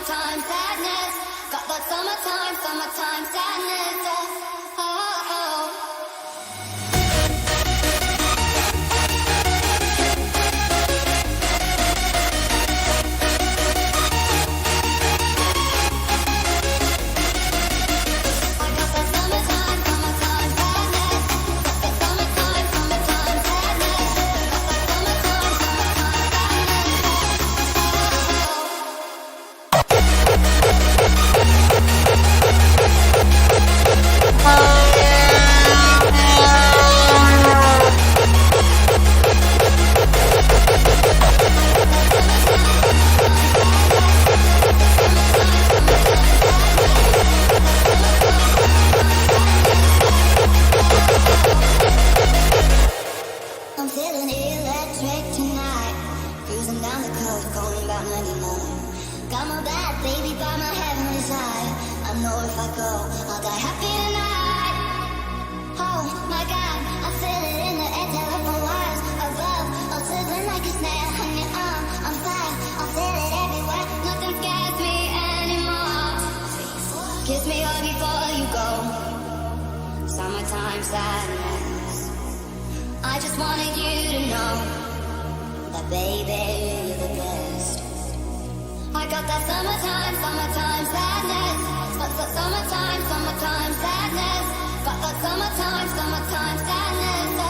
summertime sadness. Got that summertime sadness. Oh, oh, oh. I'm feeling electric tonight, cruising down the coast, going about 99. Got my bad baby by my heavenly side. I know if I go, I'll die happy tonight. Oh my God, I feel it in the air, telephone wires above, all sizzling like a snare on your arm. I'm fine, I feel it everywhere, nothing scares me anymore. Kiss me hard before you go, summertime sadness. I just wanted you to know that baby, you're the best. I got that summertime sadness. Summertime sadness. Got that summertime sadness.